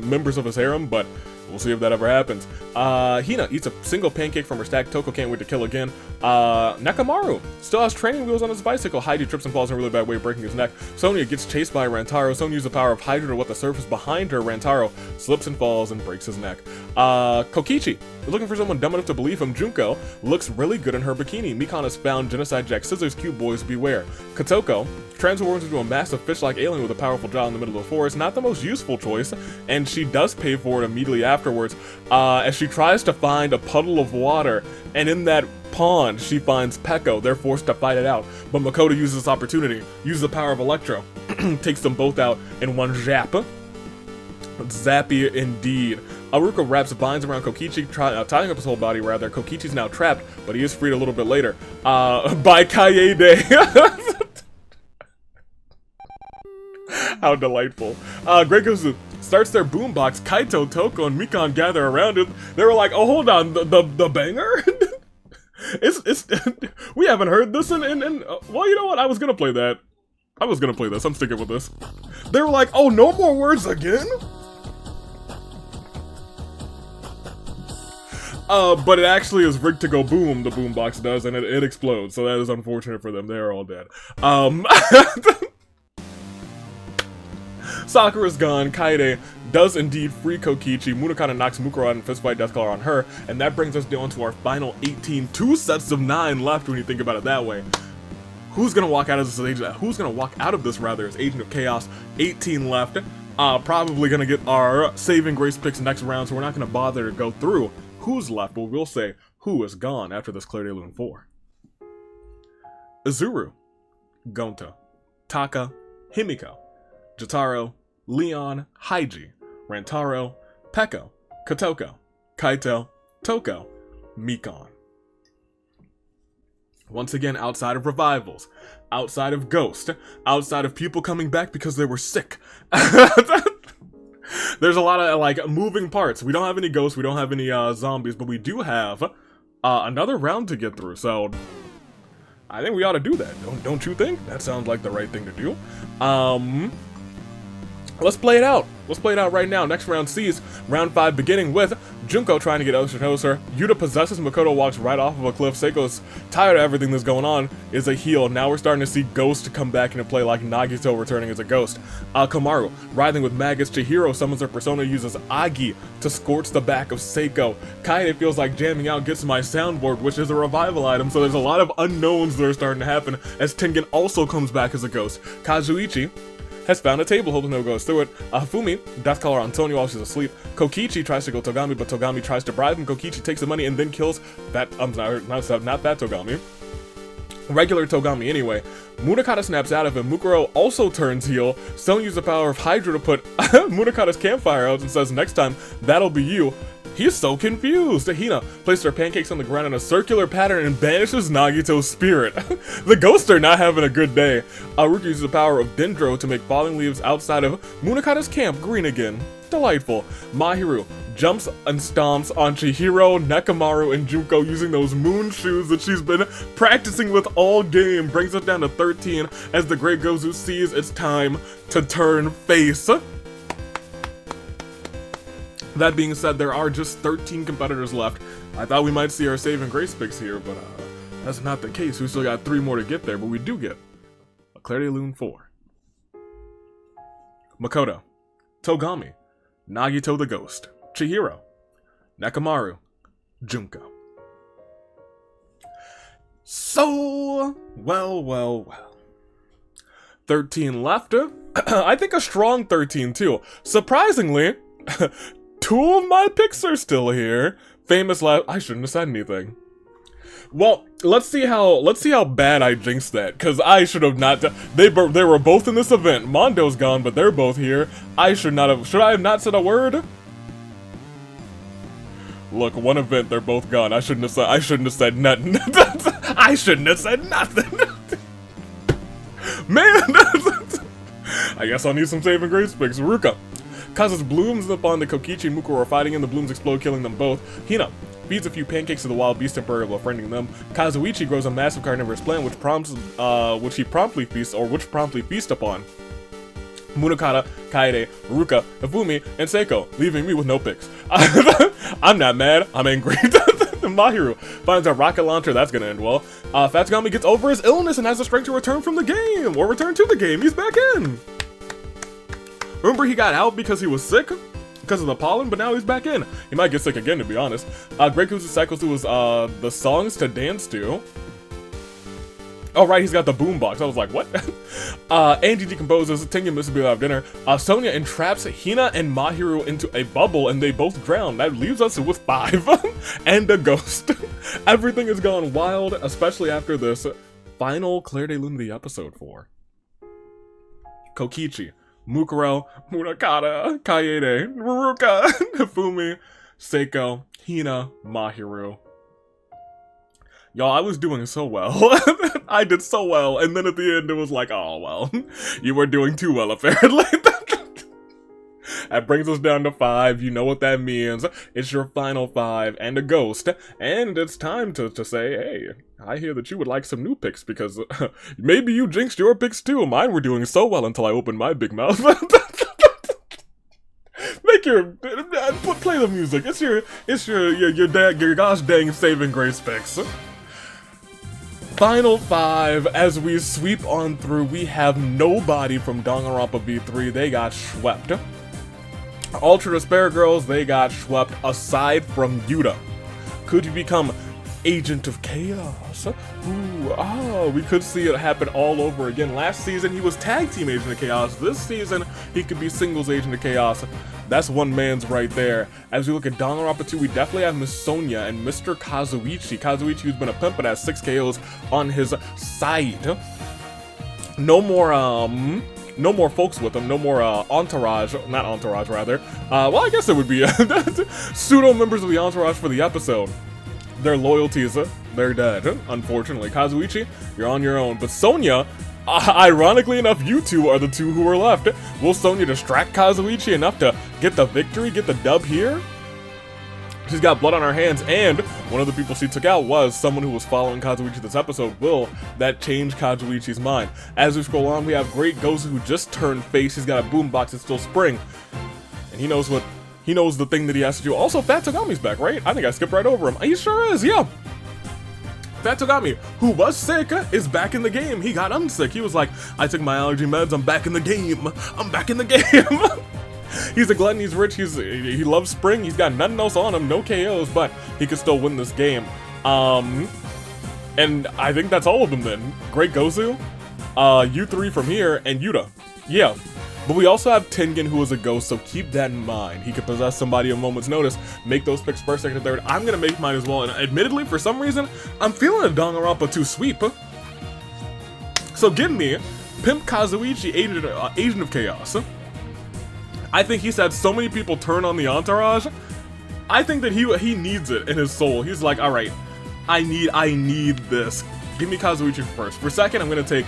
members of his harem, but we'll see if that ever happens. Hina eats a single pancake from her stack. Toko can't wait to kill again. Nakamaru still has training wheels on his bicycle. Heidi trips and falls in a really bad way, breaking his neck. Sonia gets chased by Rantaro. Sonia uses the power of Hydra to wet the surface behind her. Rantaro slips and falls and breaks his neck. Kokichi is looking for someone dumb enough to believe him. Junko looks really good in her bikini. Mikan has found Genocide Jack Scissors. Cute boys beware. Kotoko transforms into a massive fish-like alien with a powerful jaw in the middle of the forest. Not the most useful choice, and she does pay for it immediately afterwards, as she tries to find a puddle of water, and in that pond she finds Peko. They're forced to fight it out, but Makoto uses this opportunity, uses the power of Electro, takes them both out in one zap. Zappy indeed. Aruka wraps vines around Kokichi, tying up his whole body rather. Kokichi's now trapped, but he is freed a little bit later by Kaede. How delightful. Great Gozu starts their boombox. Kaito, Toko, and Mikan gather around it. They were like, oh, hold on, the banger? it's we haven't heard this in well, you know what? I was gonna play that. I was gonna play this. I'm sticking with this. They were like, oh, no more words again? But it actually is rigged to go boom, the boombox does, and it explodes, so that is unfortunate for them. They're all dead. Sakura's gone. Kaede does indeed free Kokichi. Munakata knocks Mukuro out in fistfight, Deathcaller on her, and that brings us down to our final 18. 2 sets of 9 left when you think about it that way. Who's gonna walk out of this agent? Who's gonna walk out of this rather as Agent of Chaos? 18 left. Probably gonna get our saving grace picks next round, so we're not gonna bother to go through who's left, but we'll say who is gone after this Clair de Lune 4. Izuru, Gonta, Taka, Himiko, Jotaro, Leon, Haiji, Rantaro, Peko, Kotoko, Kaito, Toko, Mikan. Once again, outside of revivals, outside of Ghost, outside of people coming back because they were sick. There's a lot of, like, moving parts. We don't have any ghosts, we don't have any zombies, but we do have another round to get through, so I think we ought to do that. Don't you think? That sounds like the right thing to do. Let's play it out. Let's play it out right now. Next round sees round 5 beginning with Junko trying to get Oshinosa. Yuta possesses, Makoto walks right off of a cliff. Seiko's tired of everything that's going on, is a heel. Now we're starting to see Ghost come back into play, like Nagito returning as a ghost. Komaru, writhing with maggots. Chihiro summons her persona, uses Agi to scorch the back of Seiko. Kaede feels like jamming out, gets my soundboard, which is a revival item, so there's a lot of unknowns that are starting to happen as Tengen also comes back as a ghost. Kazuichi has found a table, hoping no goes through it. Fumi, Deathcaller on Tony while she's asleep. Kokichi tries to go Togami, but Togami tries to bribe him. Kokichi takes the money and then kills that, not that Togami. Regular Togami anyway. Munakata snaps out of him. Mukuro also turns heel. Stone uses the power of Hydra to put Munakata's campfire out and says, next time, that'll be you. He's so confused. Hina places her pancakes on the ground in a circular pattern and banishes Nagito's spirit. The ghosts are not having a good day. Aruka uses the power of Dendro to make falling leaves outside of Munakata's camp green again. Delightful. Mahiru jumps and stomps on Chihiro, Nekamaru, and Junko using those moon shoes that she's been practicing with all game. Brings us down to 13 as the Great Gozu sees it's time to turn face. That being said, there are just 13 competitors left. I thought we might see our saving grace picks here, but that's not the case. We still got 3 more to get there, but we do get a Clair de Lune 4. Makoto, Togami, Nagito the Ghost, Chihiro, Nekamaru, Junko. So, well. 13 left. I think a strong 13 too. Surprisingly, 2 of my picks are still here. Famous I shouldn't have said anything. Well, let's see how bad I jinxed that, cause I should have not. They were both in this event. Mondo's gone, but they're both here. Should I have not said a word? Look, one event, they're both gone. I shouldn't have said nothing. I shouldn't have said nothing. Man, I guess I'll need some saving grace picks. Ruka causes blooms upon the Kokichi and Mukuro are fighting and the blooms explode, killing them both. Hina feeds a few pancakes to the wild beast temporarily while befriending them. Kazuichi grows a massive carnivorous plant which promptly feasts upon. Munakata, Kaede, Ruka, Ifumi, and Seiko, leaving me with no picks. I'm not mad, I'm angry. Mahiru finds a rocket launcher, that's gonna end well. Fatsugami gets over his illness and has the strength to return from the game, or return to the game, he's back in! Remember he got out because he was sick? Because of the pollen, but now he's back in. He might get sick again, to be honest. Great Kuzu cycles through his, the songs to dance to. Oh right, he's got the boombox. I was like, what? Angie decomposes, Tengen misses to be out of dinner. Sonia entraps Hina and Mahiru into a bubble and they both drown. That leaves us with 5 and a ghost. Everything has gone wild, especially after this final Claire de Lune of the episode 4. Kokichi, Mukuro, Munakata, Kaede, Ruka, Hifumi, Seiko, Hina, Mahiru. Y'all, I was doing so well. I did so well, and then at the end it was like, oh well, you were doing too well apparently. That brings us down to 5, you know what that means. It's your final 5 and a ghost, and it's time to say, hey, I hear that you would like some new picks because maybe you jinxed your picks too. Mine were doing so well until I opened my big mouth. Make your play the music. It's your gosh dang saving grace picks. Final 5, as we sweep on through, we have nobody from Danganronpa V3, they got swept. Ultra Despair Girls, they got swept aside from Yuta. Could you become Agent of Chaos? Ooh, we could see it happen all over again. Last season, he was Tag Team Agent of Chaos. This season, he could be Singles Agent of Chaos. That's one man's right there. As we look at Danganronpa 2, we definitely have Miss Sonia and Mr. Kazuichi. Kazuichi, who's been a pimp but has 6 KOs on his side. No more folks with him, no more entourage, not entourage rather. Well, I guess it would be pseudo members of the entourage for the episode. Their loyalties, they're dead, unfortunately. Kazuichi, you're on your own. But Sonia, ironically enough, you two are the 2 who are left. Will Sonia distract Kazuichi enough to get the victory, get the dub here? She's got blood on her hands, and one of the people she took out was someone who was following Kazuichi this episode. Will that change Kazuichi's mind? As we scroll on, we have Great Gozu who just turned face. He's got a boombox, it's still spring. And he knows the thing that he has to do. Also, Fatsugami's back, right? I think I skipped right over him. He sure is, yeah. Fatsugami, who was sick, is back in the game. He got unsick. He was like, I took my allergy meds, I'm back in the game. I'm back in the game. He's a glutton, he's rich, he loves spring, he's got nothing else on him, no KOs, but he could still win this game. And I think that's all of them then. Great Gozu, you 3 from here, and Yuta. Yeah. But we also have Tengen, who is a ghost, so keep that in mind. He could possess somebody a moment's notice, make those picks first, second, and third. I'm gonna make mine as well, and admittedly, for some reason, I'm feeling a Danganronpa 2 sweep. So give me Pimp Kazuichi, Agent of Chaos. I think he's had so many people turn on the entourage. I think that he needs it in his soul. He's like, all right, I need this. Give me Kazuichi first. For second, I'm gonna take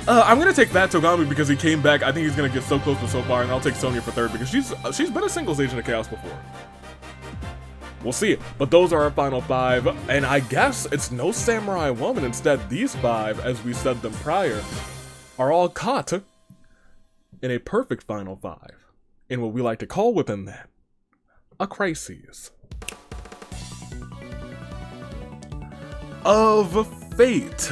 Fatsugami because he came back. I think he's gonna get so close but so far, and I'll take Sonya for third because she's been a singles Agent of Chaos before. We'll see. But those are our final 5, and I guess it's no Samurai Woman. Instead, these 5, as we said them prior, are all caught in a perfect final 5. In what we like to call within that, a crisis of fate.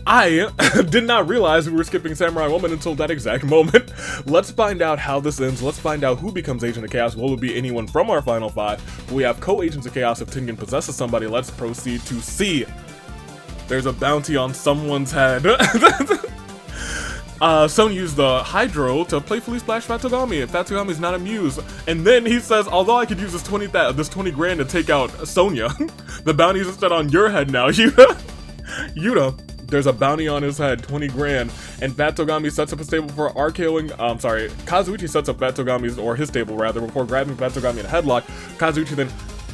I did not realize we were skipping Samurai Woman until that exact moment. Let's find out how this ends. Let's find out who becomes Agent of Chaos. Will it be anyone from our final 5? We have co-agents of Chaos if Tengen possesses somebody. Let's proceed to see. There's a bounty on someone's head. Sonya used the Hydro to playfully splash Fatsugami, and Fatsugami's not amused. And then he says, although I could use this 20 grand to take out Sonya, the bounty is instead on your head now, Yuta. Yuta, there's a bounty on his head, 20 grand, and Fatsugami sets up his table for RKOing, Kazuichi sets up Fatsugami's, or his table rather, before grabbing Fatsugami in a headlock. Kazuichi then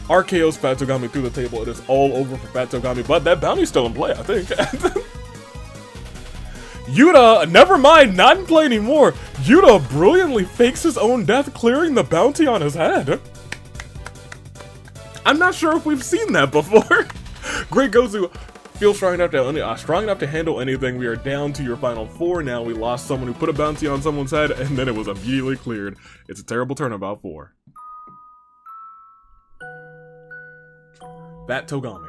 RKOs Fatsugami through the table. It is all over for Fatsugami, but that bounty's still in play, I think. Yuta, never mind, not in play anymore. Yuta brilliantly fakes his own death, clearing the bounty on his head. I'm not sure if we've seen that before. Great Gozu Feel strong enough to handle anything. We are down to your final 4 now. We lost someone who put a bounty on someone's head, and then it was immediately cleared. It's a terrible turnabout 4. That Togami.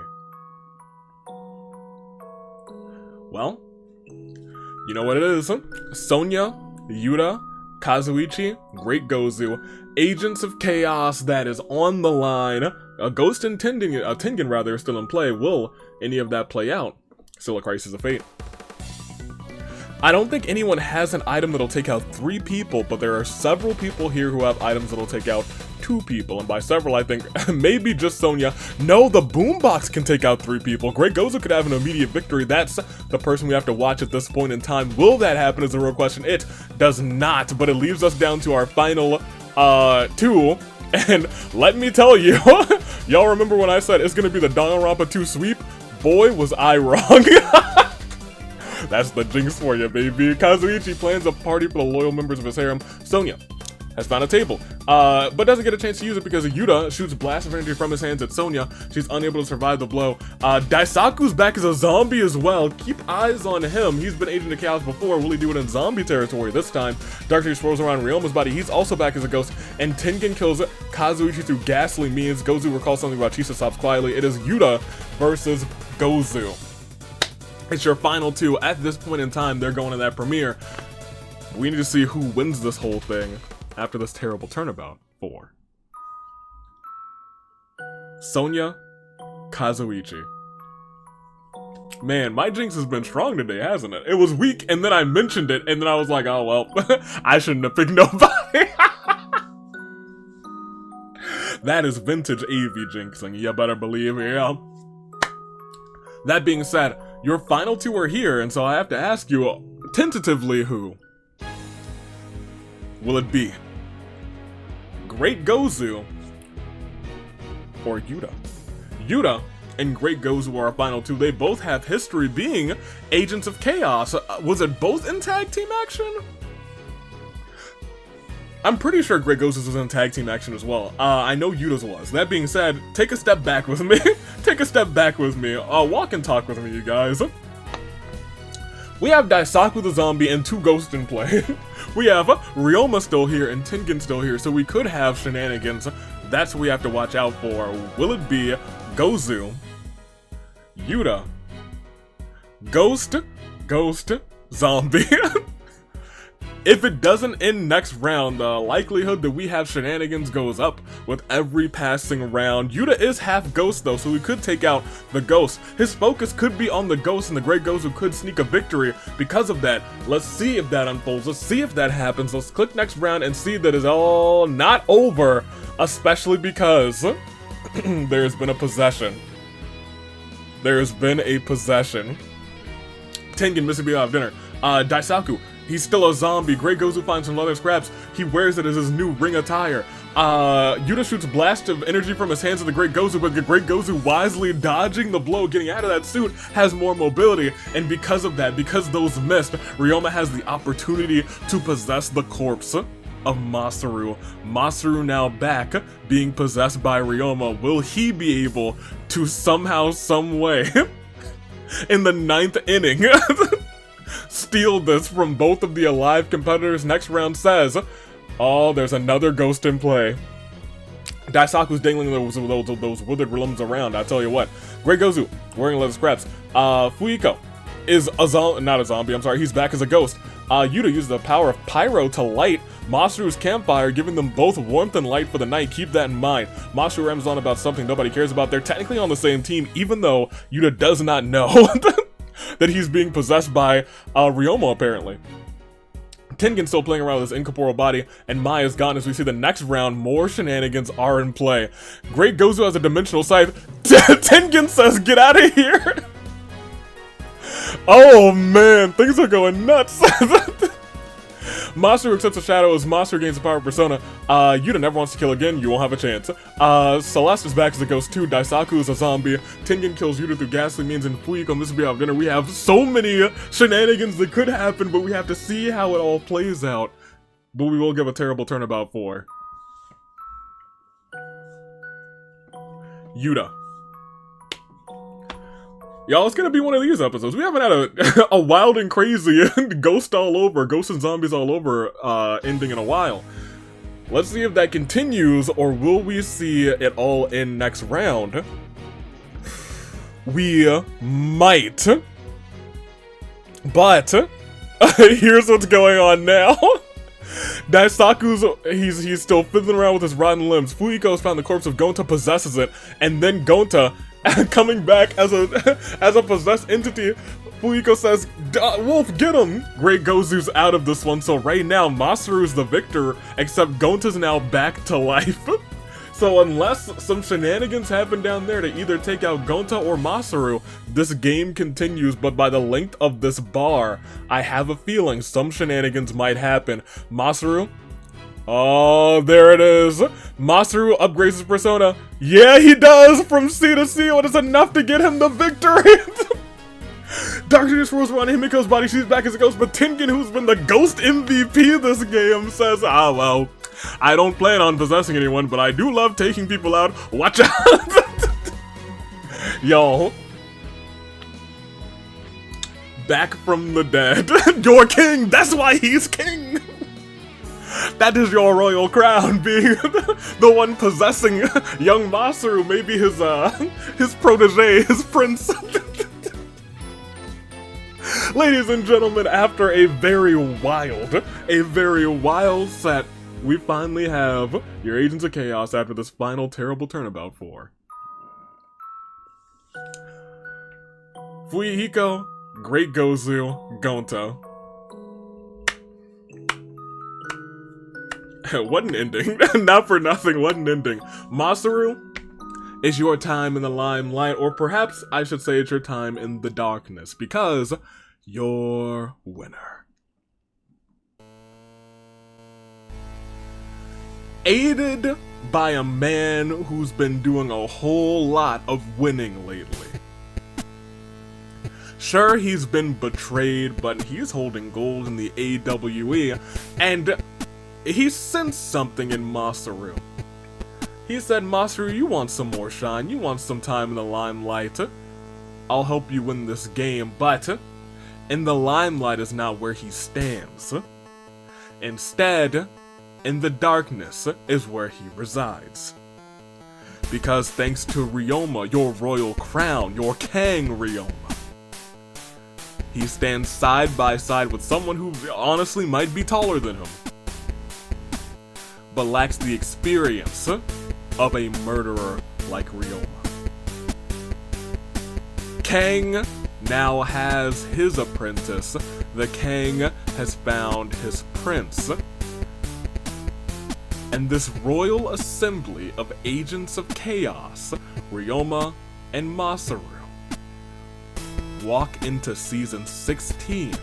Well, you know what it is. Sonya, Yuta, Kazuichi, Great Gozu, Agents of Chaos that is on the line. A Ghost and Tengen rather is still in play. Will any of that play out? Still a Crisis of Fate. I don't think anyone has an item that'll take out 3 people, but there are several people here who have items that'll take out 2 people, and by several I think maybe just Sonya. No, the boombox can take out 3 people. Great Gozu could have an immediate victory. That's the person we have to watch at this point in time. Will that happen is a real question. It does not, but it leaves us down to our final 2. And let me tell you, y'all remember when I said it's gonna be the Danganronpa 2 sweep? Boy, was I wrong. That's the jinx for you, baby. Kazuichi plans a party for the loyal members of his harem. Sonya has found a table, but doesn't get a chance to use it because Yuta shoots blasts of energy from his hands at Sonya. She's unable to survive the blow. Daisaku's back as a zombie as well. Keep eyes on him. He's been Agent of Chaos before. Will he do it in zombie territory this time? Darkness swirls around Ryoma's body. He's also back as a ghost. And Tengen kills Kazuichi through ghastly means. Gozu recalls something about Chisa stops quietly. It is Yuta versus Gozu. It's your final 2. At this point in time, they're going to that premiere. We need to see who wins this whole thing after this terrible turnabout 4. Sonya, Kazuichi. Man, my jinx has been strong today, hasn't it? It was weak, and then I mentioned it, and then I was like, oh well, I shouldn't have picked nobody. That is vintage AV jinxing, you better believe it, yeah. That being said, your final 2 are here, and so I have to ask you, tentatively, who? Will it be Great Gozu or Yuta? Yuta and Great Gozu are our final 2. They both have history being Agents of Chaos. Was it both in tag team action? I'm pretty sure Great Gozu's was in tag team action as well. I know Yuta's was. That being said, take a step back with me. Take a step back with me. Walk and talk with me, you guys. We have Daisaku the zombie and 2 ghosts in play. We have Ryoma still here and Tengen still here, so we could have shenanigans. That's what we have to watch out for. Will it be Gozu, Yuta, Ghost, Zombie? If it doesn't end next round, the likelihood that we have shenanigans goes up with every passing round. Yuta is half ghost though, so we could take out the ghost. His focus could be on the ghost, and the Great Gozu could sneak a victory because of that. Let's see if that unfolds. Let's see if that happens. Let's click next round and see that it's all not over, especially because there's been a possession. There's been a possession. Tengen missing being out of dinner. Daisaku, he's still a zombie. Great Gozu finds some leather scraps. He wears it as his new ring attire. Yuta shoots blast of energy from his hands at the Great Gozu, but the Great Gozu wisely dodging the blow, getting out of that suit, has more mobility, and because of that, because those missed, Ryoma has the opportunity to possess the corpse of Masaru. Masaru now back, being possessed by Ryoma. Will he be able to somehow, some way, in the 9th inning, steal this from both of the alive competitors? Next round says, oh, there's another ghost in play. Daisaku's dangling those withered limbs around, I tell you what. Great Gozu, wearing leather scraps. Fuiko is not a zombie, I'm sorry, he's back as a ghost. Yuta uses the power of Pyro to light Masaru's campfire, giving them both warmth and light for the night. Keep that in mind. Masaru rams on about something nobody cares about. They're technically on the same team, even though Yuta does not know that he's being possessed by Ryoma, apparently. Tengen's still playing around with his incorporeal body, and Maya's gone. As we see the next round, more shenanigans are in play. Great Gozu has a dimensional scythe. Tengen says, get out of here! Oh man, things are going nuts! Masaru accepts a shadow as Masaru gains the power of Persona. Yuta never wants to kill again, you won't have a chance. Celeste is back as a ghost too. Daisaku is a zombie. Tengen kills Yuta through ghastly means, and Fuiko misses out of dinner. We have so many shenanigans that could happen, but we have to see how it all plays out. But we will give a terrible turnabout for Yuta. Y'all, it's gonna be one of these episodes. We haven't had a wild and crazy ghosts and zombies all over ending in a while. Let's see if that continues, or will we see it all in next round? We might. But here's what's going on now. Daisaku's he's still fiddling around with his rotten limbs. Fuyiko's found the corpse of Gonta, possesses it, and then Gonta, coming back as a possessed entity, Fuyiko says, "Wolf, get him!" Great Gozu's out of this one, so right now Masaru's the victor, except Gonta's now back to life. So unless some shenanigans happen down there to either take out Gonta or Masaru, this game continues, but by the length of this bar, I have a feeling some shenanigans might happen. Masaru? Oh, there it is. Masaru upgrades his persona. Yeah, he does! From C to C, it is enough to get him the victory! Darkness rolls around Himiko's body, she's back as a ghost, but Tengen, who's been the ghost MVP this game, says, ah well, I don't plan on possessing anyone, but I do love taking people out. Watch out! Y'all. Back from the dead. Your king! That's why he's king! That is your royal crown, being the one possessing young Masaru, maybe his protege, his prince. Ladies and gentlemen, after a very wild set, we finally have your Agents of Chaos after this final terrible turnabout for Fuyihiko, Great Gozu, Gonta. What an ending. Not for nothing, what an ending. Masaru, it's your time in the limelight, or perhaps I should say it's your time in the darkness, because you're winner. Aided by a man who's been doing a whole lot of winning lately. Sure, he's been betrayed, but he's holding gold in the AWE, and he sensed something in Masaru. He said, Masaru, you want some more shine, you want some time in the limelight. I'll help you win this game, but in the limelight is not where he stands. Instead, in the darkness is where he resides. Because thanks to Ryoma, your royal crown, your Kang Ryoma, he stands side by side with someone who honestly might be taller than him, but lacks the experience of a murderer like Ryoma. Kang now has his apprentice. The Kang has found his prince. And this royal assembly of Agents of Chaos, Ryoma and Masaru, walk into Season 16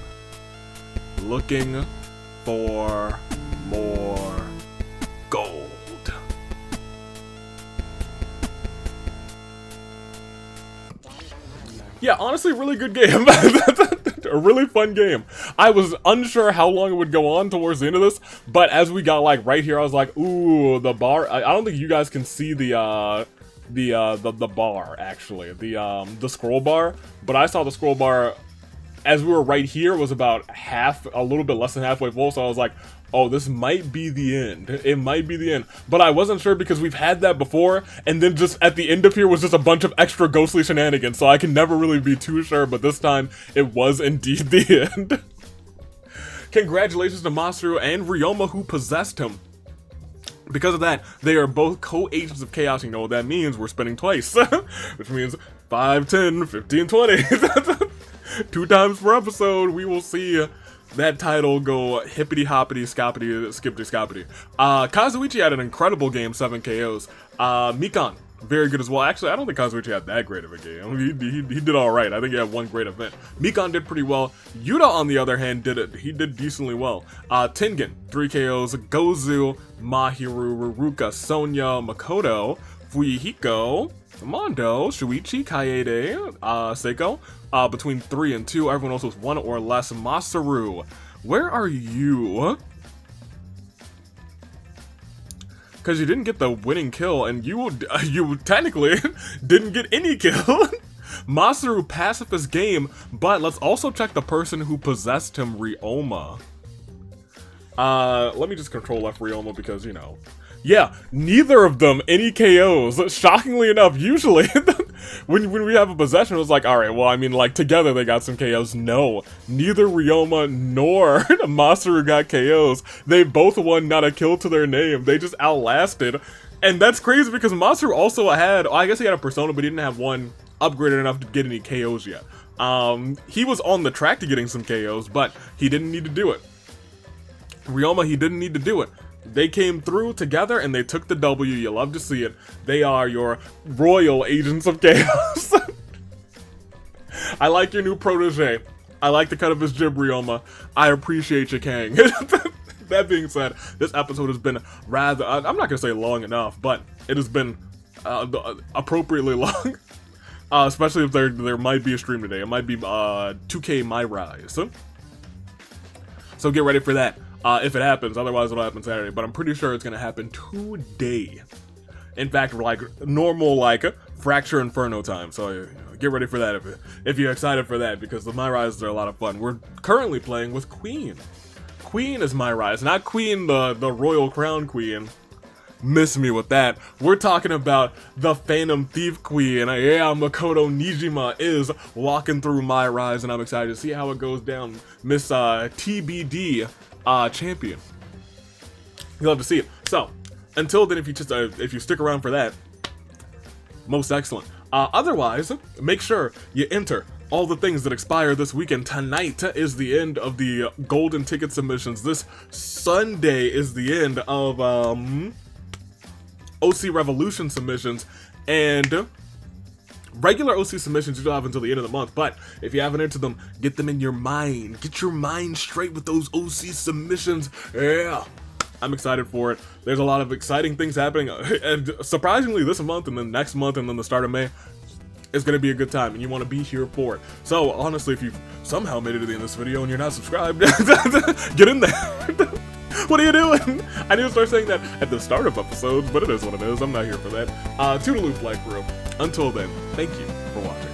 looking for more gold. Yeah, honestly, really good game. A really fun game. I was unsure how long it would go on towards the end of this, but as we got like right here, I was like, ooh, the bar. I don't think you guys can see the bar actually, the scroll bar, but I saw the scroll bar as we were right here was about a little bit less than halfway full, so I was like, oh, this might be the end. It might be the end. But I wasn't sure because we've had that before, and then just at the end of here was just a bunch of extra ghostly shenanigans, so I can never really be too sure, but this time it was indeed the end. Congratulations to Masaru and Ryoma who possessed him. Because of that, they are both co-agents of chaos. You know what that means? We're spinning twice. Which means 5, 10, 15, 20. 2 times per episode, we will see that title go hippity-hoppity, scoppity, skippity-scoppity. Kazuichi had an incredible game, 7 KOs. Mikan, very good as well. Actually, I don't think Kazuichi had that great of a game. He did alright. I think he had one great event. Mikan did pretty well. Yuta, on the other hand, he did decently well. Tengen, 3 KOs. Gozu, Mahiru, Ruruka, Sonya, Makoto, Fuyihiko, Mondo, Shuichi, Kaede, Seiko, between 3 and 2. Everyone else was 1 or less. Masaru, where are you? Because you didn't get the winning kill, and you technically didn't get any kill. Masaru pacifist game, but let's also check the person who possessed him, Ryoma. Let me just control F Ryoma because, you know. Yeah, neither of them any KOs. Shockingly enough, usually when we have a possession, it's like, alright, well, I mean, like, together they got some KOs. No, neither Ryoma nor Masaru got KOs. They both won not a kill to their name. They just outlasted. And that's crazy because Masaru also had, I guess he had a persona, but he didn't have one upgraded enough to get any KOs yet. He was on the track to getting some KOs, but he didn't need to do it. Ryoma, he didn't need to do it. They came through together and they took the W. You love to see it. They are your royal agents of chaos. I like your new protege. I like the cut of his jib, Ryoma. I appreciate you, Kang. That being said, this episode has been rather, I'm not going to say long enough, but it has been appropriately long. Especially if there might be a stream today. It might be 2K My Rise. So get ready for that. If it happens, otherwise it'll happen Saturday, but I'm pretty sure it's gonna happen today. In fact, like normal, like Fracture Inferno time. So get ready for that if you're excited for that, because the My Rises are a lot of fun. We're currently playing with Queen. Queen is My Rise, not Queen the Royal Crown Queen. Miss me with that. We're talking about the Phantom Thief Queen. Yeah, Makoto Nijima is walking through My Rise, and I'm excited to see how it goes down. Miss TBD champion. You'll have to see it. So, until then, if you stick around for that, most excellent. Otherwise, make sure you enter all the things that expire this weekend. Tonight is the end of the golden ticket submissions. This Sunday is the end of OC Revolution submissions, and regular OC submissions you don't have until the end of the month, but if you haven't entered them, get them in your mind. Get your mind straight with those OC submissions. Yeah, I'm excited for it. There's a lot of exciting things happening, and surprisingly this month and then next month and then the start of May is going to be a good time, and you want to be here for it. So honestly, if you've somehow made it to the end of this video and you're not subscribed, get in there. What are you doing? I need to start saying that at the start of episodes, but it is what it is. I'm not here for that. Toodaloo, Flag Crew. Until then, thank you for watching.